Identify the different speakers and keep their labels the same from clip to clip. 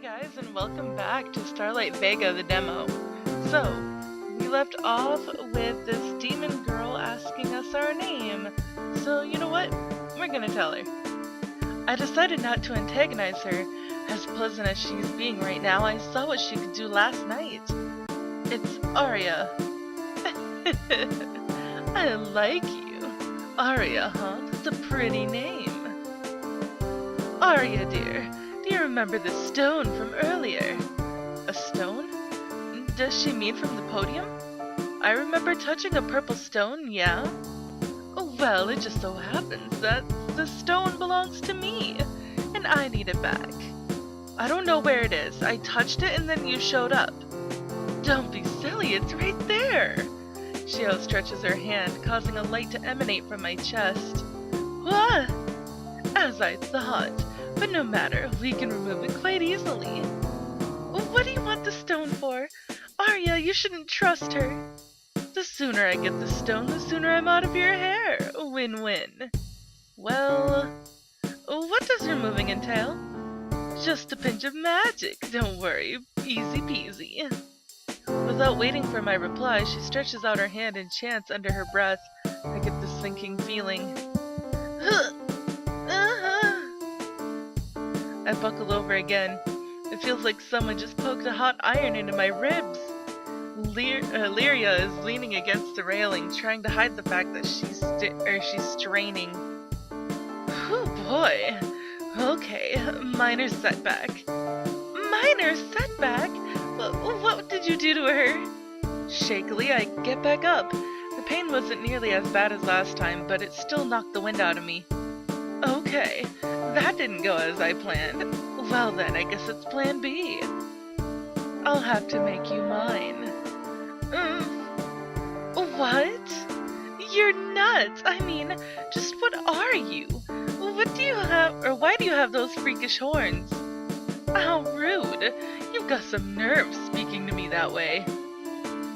Speaker 1: Guys, and welcome back to Starlight Vega, the demo. So, we left off with this demon girl asking us our name. So, you know what? We're gonna tell her. I decided not to antagonize her. As pleasant as she's being right now, I saw what she could do last night. It's Aria. I like you. Aria, huh? That's a pretty name. Aria, dear. Do you remember the stone from earlier? A stone? Does she mean from the podium? I remember touching a purple stone, yeah? Oh, well, it just so happens that the stone belongs to me, and I need it back. I don't know where it is. I touched it and then you showed up. Don't be silly, it's right there. She outstretches her hand, causing a light to emanate from my chest. What? As I thought. But no matter, we can remove it quite easily. What do you want the stone for? Aria, you shouldn't trust her. The sooner I get the stone, the sooner I'm out of your hair. Win-win. Well, what does removing entail? Just a pinch of magic, don't worry. Easy peasy. Without waiting for my reply, she stretches out her hand and chants under her breath. I get this sinking feeling. I buckle over again. It feels like someone just poked a hot iron into my ribs. Lyria is leaning against the railing, trying to hide the fact that she's straining. Oh boy. Okay, minor setback. Minor setback? What did you do to her? Shakily, I get back up. The pain wasn't nearly as bad as last time, but it still knocked the wind out of me. Okay, that didn't go as I planned. Well then, I guess it's plan B. I'll have to make you mine. What? You're nuts! I mean, just what are you? What do you have, or why do you have those freakish horns? How rude! You've got some nerve speaking to me that way.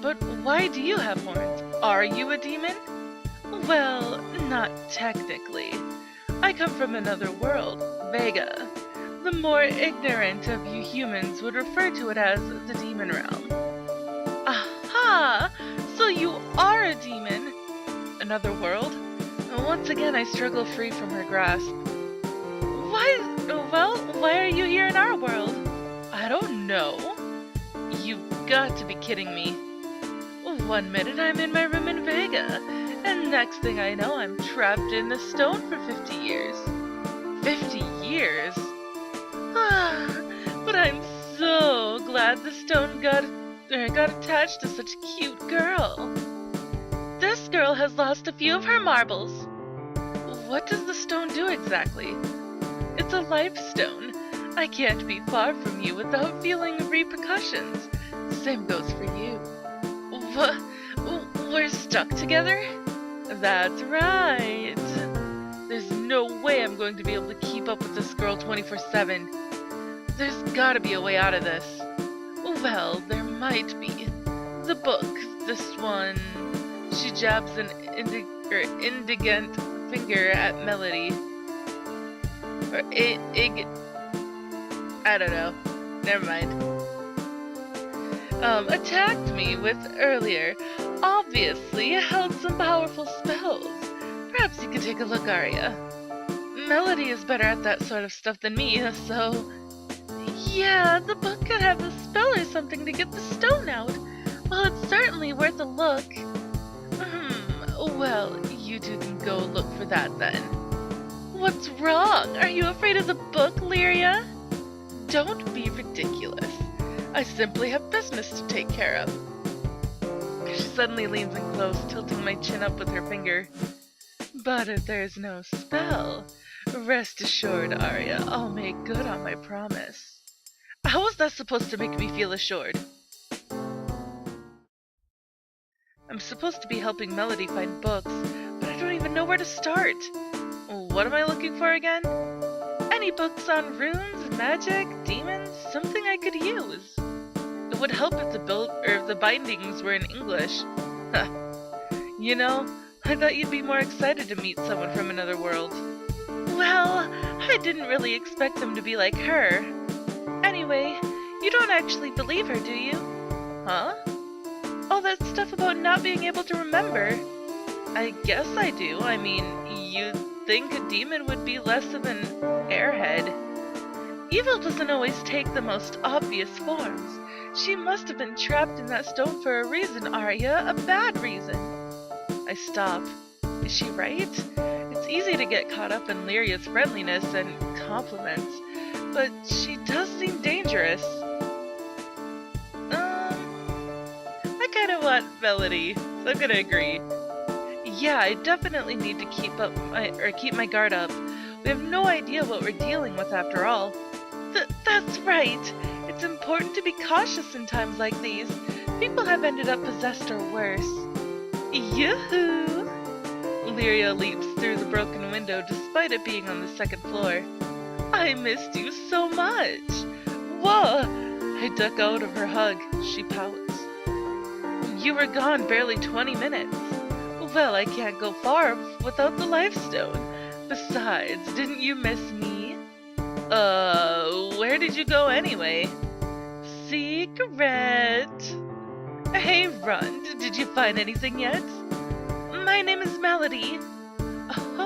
Speaker 1: But why do you have horns? Are you a demon? Well, not technically. I come from another world, Vega. The more ignorant of you humans would refer to it as the demon realm. Aha! So you are a demon! Another world? Once again, I struggle free from her grasp. Why are you here in our world? I don't know. You've got to be kidding me. 1 minute I'm in my room in Vega, and next thing I know I'm trapped in a stone for 50 years. 50 years? But I'm so glad the stone got attached to such a cute girl. This girl has lost a few of her marbles. What does the stone do exactly? It's a life stone. I can't be far from you without feeling repercussions. Same goes for you. We're stuck together? That's right. There's no way I'm going to be able to keep up with this girl 24/7. There's gotta be a way out of this. Well, there might be. The book, this one. She jabs an indigent finger at Melody. Or I don't know. Never mind. Attacked me with earlier. Obviously held some powerful spells. Perhaps you could take a look, Aria. Melody is better at that sort of stuff than me, so... Yeah, the book could have a spell or something to get the stone out. Well, it's certainly worth a look. Well, you two can go look for that then. What's wrong? Are you afraid of the book, Lyria? Don't be ridiculous. I simply have business to take care of. She suddenly leans in close, tilting my chin up with her finger. But if there's no spell, rest assured, Aria, I'll make good on my promise. How was that supposed to make me feel assured? I'm supposed to be helping Melody find books, but I don't even know where to start. What am I looking for again? Any books on runes, magic, demons, something I could use. It would help if the bindings were in English. You know, I thought you'd be more excited to meet someone from another world. Well, I didn't really expect them to be like her. Anyway, actually believe her, do you? Huh? All that stuff about not being able to remember. I guess I do. I mean, you'd think a demon would be less of an airhead. Evil doesn't always take the most obvious forms. She must have been trapped in that stone for a reason, Aria, a bad reason. I stop. Is she right? It's easy to get caught up in Lyria's friendliness and compliments, but she does seem dangerous. I kinda want Melody, so I'm gonna agree. Yeah, I definitely need to keep my guard up. We have no idea what we're dealing with after all. That's right. It's important to be cautious in times like these. People have ended up possessed or worse. Yoo-hoo! Lyria leaps through the broken window despite it being on the second floor. I missed you so much! Whoa! I duck out of her hug. She pouts. You were gone barely 20 minutes. Well, I can't go far without the life stone. Besides, didn't you miss me? Where did you go anyway? Secret! Hey, Rund, did you find anything yet? My name is Melody.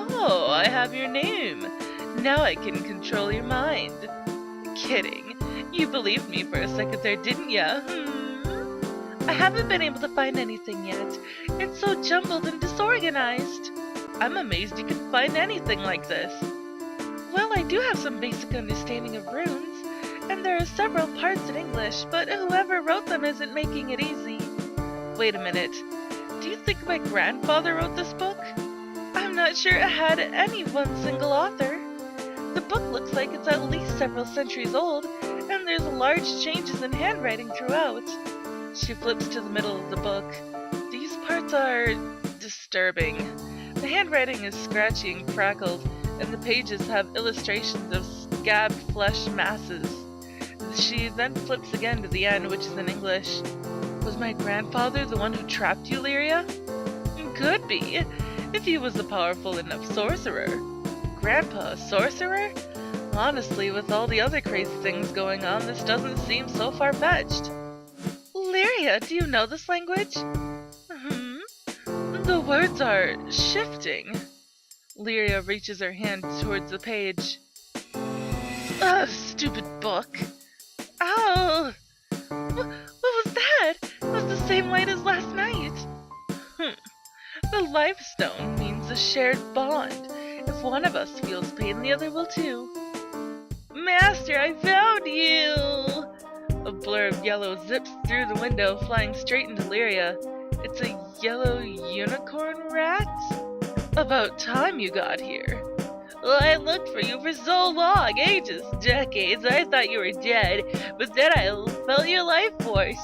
Speaker 1: Oh, I have your name. Now I can control your mind. Kidding. You believed me for a second there, didn't ya? I haven't been able to find anything yet. It's so jumbled and disorganized. I'm amazed you can find anything like this. Well, I do have some basic understanding of runes, and there are several parts in English, but whoever wrote them isn't making it easy. Wait a minute. Do you think my grandfather wrote this book? I'm not sure it had any one single author. The book looks like it's at least several centuries old, and there's large changes in handwriting throughout. She flips to the middle of the book. These parts are disturbing. The handwriting is scratchy and crackled, and the pages have illustrations of scabbed flesh masses. She then flips again to the end, which is in English. Was my grandfather the one who trapped you, Lyria? Could be, if he was a powerful enough sorcerer. Grandpa, a sorcerer? Honestly, with all the other crazy things going on, this doesn't seem so far-fetched. Lyria, do you know this language? The words are shifting. Lyria reaches her hand towards the page. Ugh, stupid book. Ow! What was that? It was the same light as last night. The life stone means a shared bond. If one of us feels pain, the other will too. Master, I found you! A blur of yellow zips through the window, flying straight into Lyria. It's a yellow unicorn rat? About time you got here. Well, I looked for you for so long, ages, decades. I thought you were dead, but then I felt your life force.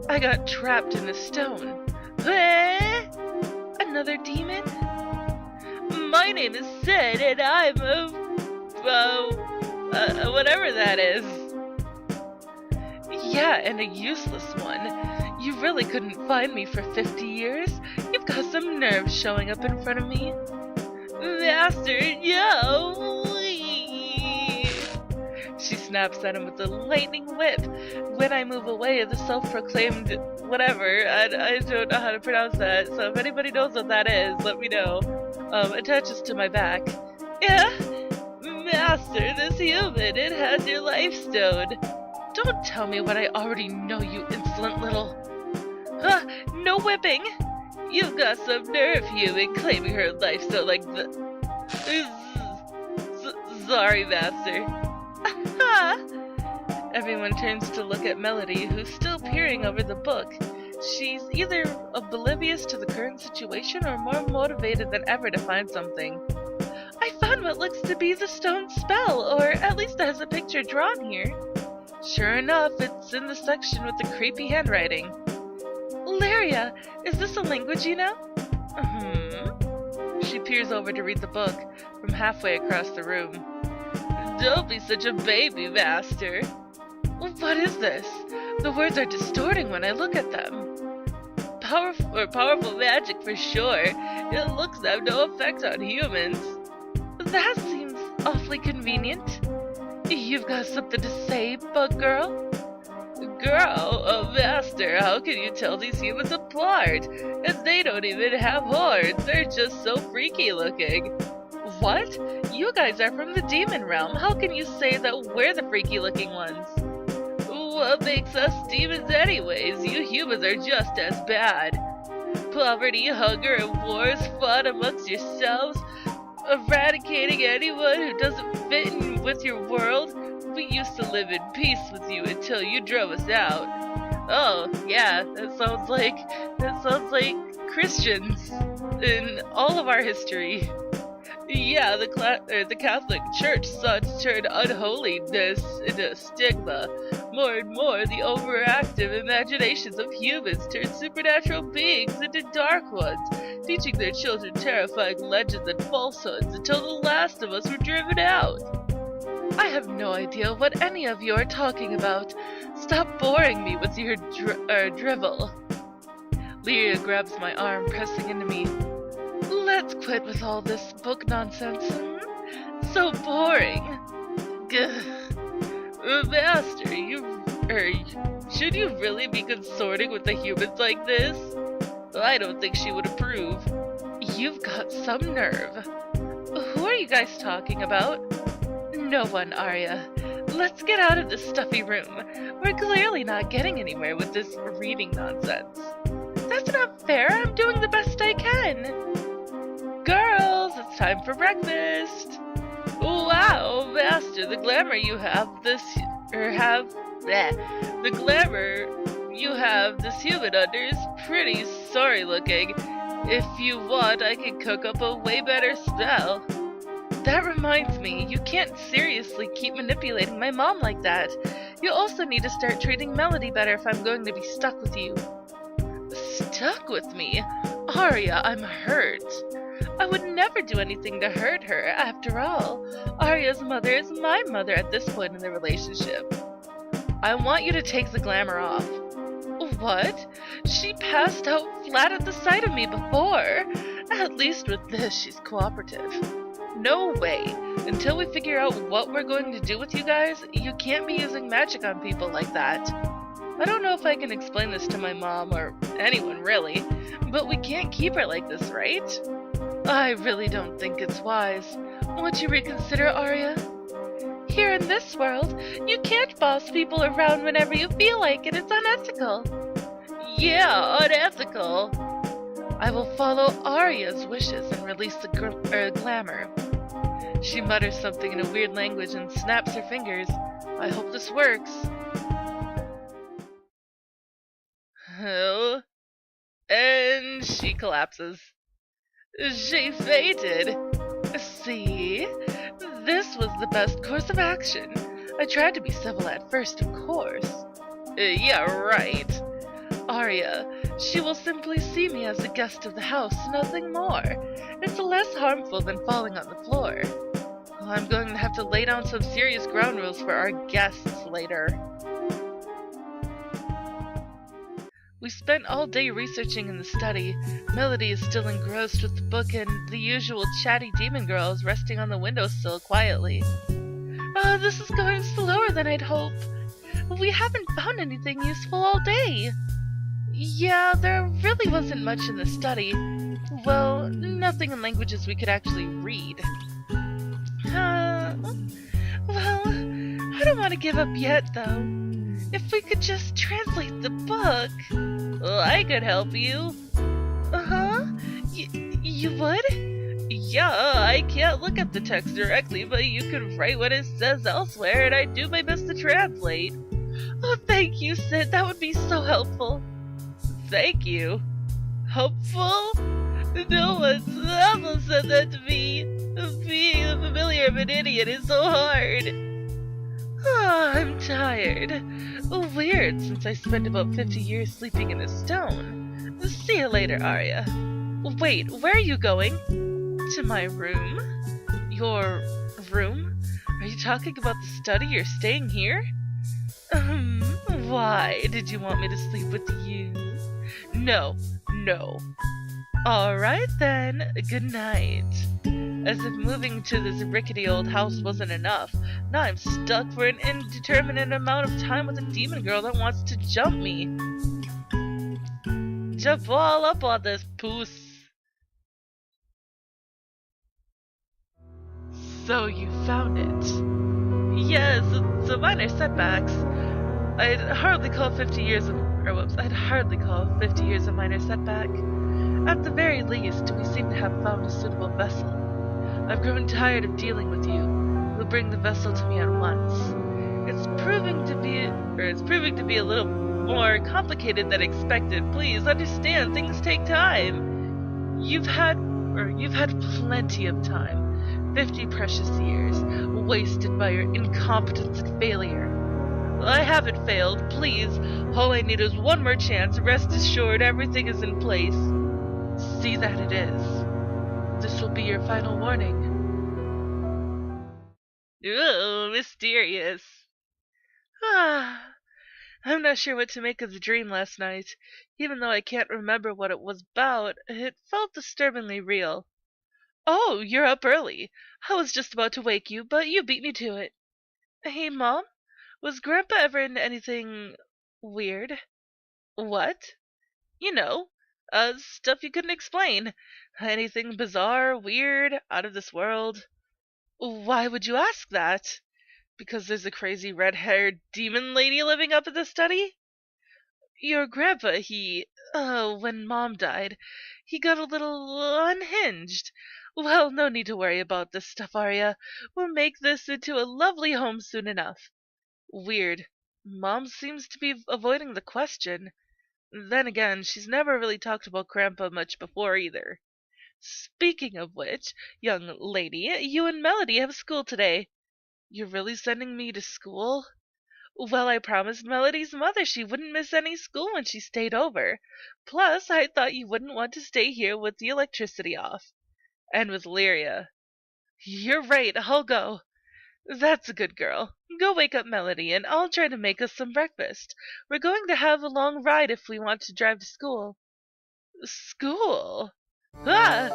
Speaker 1: I got trapped in the stone. Another demon? My name is Sid, and I'm whatever that is. Yeah, and a useless one. You really couldn't find me for 50 years? You've got some nerve showing up in front of me. Master, no! She snaps at him with a lightning whip. When I move away, the self-proclaimed whatever, I don't know how to pronounce that, so if anybody knows what that is, let me know, attaches to my back. Yeah? Master, this human, it has your life stone. Don't tell me what I already know, you insolent little... no whipping! You've got some nerve, human, claiming her life stone like the... Sorry, Master. Everyone turns to look at Melody, who's still peering over the book. She's either oblivious to the current situation or more motivated than ever to find something. I found what looks to be the stone spell, or at least it has a picture drawn here. Sure enough, it's in the section with the creepy handwriting. Lyria, is this a language you know? She peers over to read the book from halfway across the room. Don't be such a baby, Master. What is this? The words are distorting when I look at them. Powerful magic for sure. It looks to have no effect on humans. That seems awfully convenient. You've got something to say, bug girl? Master, how can you tell these humans apart? And they don't even have horns, they're just so freaky looking. What? You guys are from the demon realm, how can you say that we're the freaky looking ones? What makes us demons anyways? You humans are just as bad. Poverty, hunger, and wars fought amongst yourselves, eradicating anyone who doesn't fit in with your world. We used to live in peace with you until you drove us out. Oh, yeah, that sounds like Christians in all of our history. Yeah, the Catholic Church sought to turn unholiness into a stigma. More and more, the overactive imaginations of humans turn supernatural beings into dark ones, teaching their children terrifying legends and falsehoods until the last of us were driven out. I have no idea what any of you are talking about. Stop boring me with your drivel. Lyria grabs my arm, pressing into me. Let's quit with all this book nonsense. So boring. Master, should you really be consorting with the humans like this? I don't think she would approve. You've got some nerve. Who are you guys talking about? No one, Aria. Let's get out of this stuffy room. We're clearly not getting anywhere with this reading nonsense. That's not fair. I'm doing the best I can. Girls, it's time for breakfast. Wow, Master, the glamour you have this human under is pretty sorry looking. If you want, I can cook up a way better spell. That reminds me, you can't seriously keep manipulating my mom like that. You also need to start treating Melody better if I'm going to be stuck with you. Stuck with me? Aria, I'm hurt. I would never do anything to hurt her. After all, Aria's mother is my mother at this point in the relationship. I want you to take the glamour off. What? She passed out flat at the sight of me before. At least with this, she's cooperative. No way. Until we figure out what we're going to do with you guys, you can't be using magic on people like that. I don't know if I can explain this to my mom or anyone really, but we can't keep her like this, right? I really don't think it's wise. Won't you reconsider, Aria? Here in this world, you can't boss people around whenever you feel like it. It's unethical. Yeah, unethical. I will follow Aria's wishes and release the glamour. She mutters something in a weird language and snaps her fingers. I hope this works. Oh. And she collapses. She fainted. See? This was the best course of action. I tried to be civil at first, of course. Yeah, right. Aria, she will simply see me as a guest of the house, nothing more. It's less harmful than falling on the floor. Well, I'm going to have to lay down some serious ground rules for our guests later. We spent all day researching in the study. Melody is still engrossed with the book, and the usual chatty demon girl is resting on the windowsill quietly. Oh, this is going slower than I'd hoped. We haven't found anything useful all day. Yeah, there really wasn't much in the study. Well, nothing in languages we could actually read. Well, I don't want to give up yet, though. If we could just translate the book. Well, I could help you. Uh-huh? You would? Yeah, I can't look at the text directly, but you could write what it says elsewhere, and I'd do my best to translate. Oh, thank you, Sid. That would be so helpful. Thank you. Helpful? No one's ever said that to me. Being the familiar of an idiot is so hard. Oh, I'm tired. Weird, since I spent about 50 years sleeping in a stone. See you later, Aria. Wait, where are you going? To my room? Your room? Are you talking about the study? You're staying here? Why? Did you want me to sleep with you? No. Alright then, good night. As if moving to this rickety old house wasn't enough, now I'm stuck for an indeterminate amount of time with a demon girl that wants to jump me. Jump all up on this puss. So you found it. Yes, it's a minor setbacks. I'd hardly call 50 years a minor setback. At the very least, we seem to have found a suitable vessel. I've grown tired of dealing with you. We'll bring the vessel to me at once. It's proving to be a little more complicated than expected. Please understand, things take time. You've had plenty of time. 50 precious years, wasted by your incompetence and failure. I haven't failed, please. All I need is one more chance. Rest assured, everything is in place. See that it is. This will be your final warning. Ooh, mysterious. I'm not sure what to make of the dream last night. Even though I can't remember what it was about, it felt disturbingly real. Oh, you're up early. I was just about to wake you, but you beat me to it. Hey, Mom? Was Grandpa ever into anything weird? What? You know, stuff you couldn't explain. Anything bizarre, weird, out of this world. Why would you ask that? Because there's a crazy red-haired demon lady living up at the study? Your grandpa, when Mom died, he got a little unhinged. Well, no need to worry about this stuff, Aria. We'll make this into a lovely home soon enough. Weird. Mom seems to be avoiding the question. Then again, she's never really talked about Grandpa much before either. Speaking of which, young lady, you and Melody have school today. You're really sending me to school? Well, I promised Melody's mother she wouldn't miss any school when she stayed over. Plus, I thought you wouldn't want to stay here with the electricity off. And with Lyria. You're right, I'll go. That's a good girl. Go wake up Melody, and I'll try to make us some breakfast. We're going to have a long ride if we want to drive to school. School? Ah!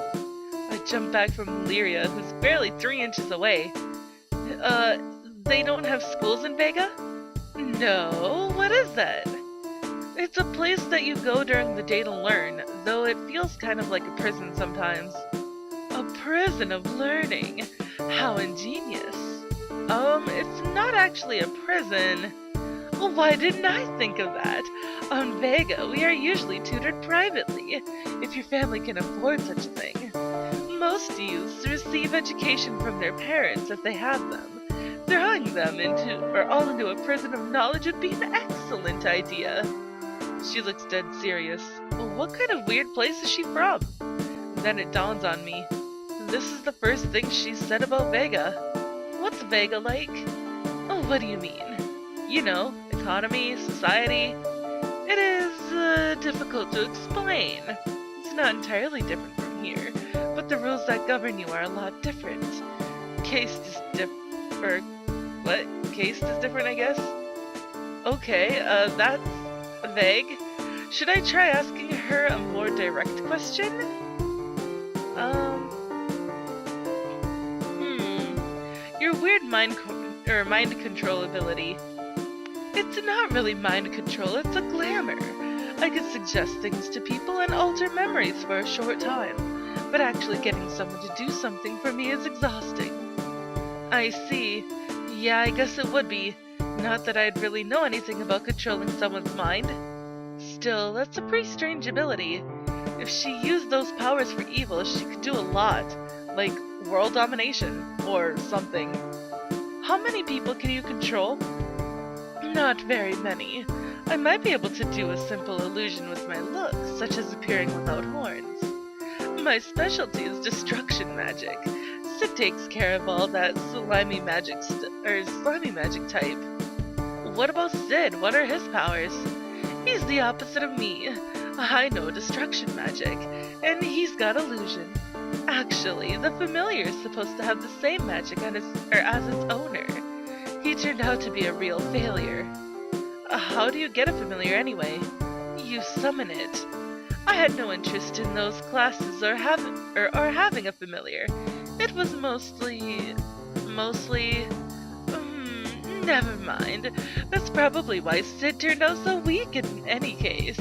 Speaker 1: I jumped back from Lyria, who's barely 3 inches away. They don't have schools in Vega? No, what is that? It's a place that you go during the day to learn, though it feels kind of like a prison sometimes. A prison of learning. How ingenious. It's not actually a prison. Well, why didn't I think of that? On Vega, we are usually tutored privately, if your family can afford such a thing. Most youths receive education from their parents if they have them. Throwing them all into a prison of knowledge would be an excellent idea. She looks dead serious. What kind of weird place is she from? Then it dawns on me. This is the first thing she said about Vega. What's Vega like? Oh, what do you mean? You know, economy, society. It is difficult to explain. It's not entirely different from here, but the rules that govern you are a lot different. Caste is different, I guess? Okay, that's vague. Should I try asking her a more direct question? Your weird mind control ability. It's not really mind control, it's a glamour. I could suggest things to people and alter memories for a short time, but actually getting someone to do something for me is exhausting. I see. Yeah, I guess it would be. Not that I'd really know anything about controlling someone's mind. Still, that's a pretty strange ability. If she used those powers for evil, she could do a lot. Like world domination, or something. How many people can you control? Not very many. I might be able to do a simple illusion with my looks, such as appearing without horns. My specialty is destruction magic. Sid takes care of all that slimy magic type. What about Sid? What are his powers? He's the opposite of me. I know destruction magic, and he's got illusion. Actually, the familiar is supposed to have the same magic as its owner. He turned out to be a real failure. How do you get a familiar anyway? You summon it. I had no interest in those classes or having a familiar. It was mostly. Never mind. That's probably why Sid turned out so weak in any case.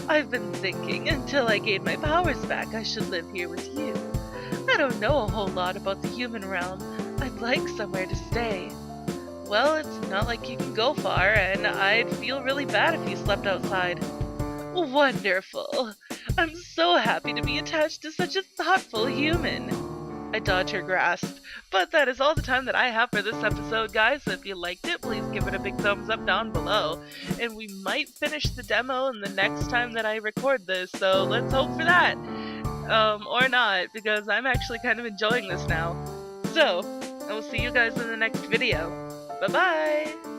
Speaker 1: I've been thinking until I gain my powers back I should live here with you. I don't know a whole lot about the human realm. I'd like somewhere to stay. Well, it's not like you can go far, and I'd feel really bad if you slept outside. Wonderful! I'm so happy to be attached to such a thoughtful human. I dodge her grasp. But that is all the time that I have for this episode, guys. So if you liked it, please give it a big thumbs up down below. And we might finish the demo in the next time that I record this, so let's hope for that. Or not, because I'm actually kind of enjoying this now. So, I will see you guys in the next video. Bye-bye!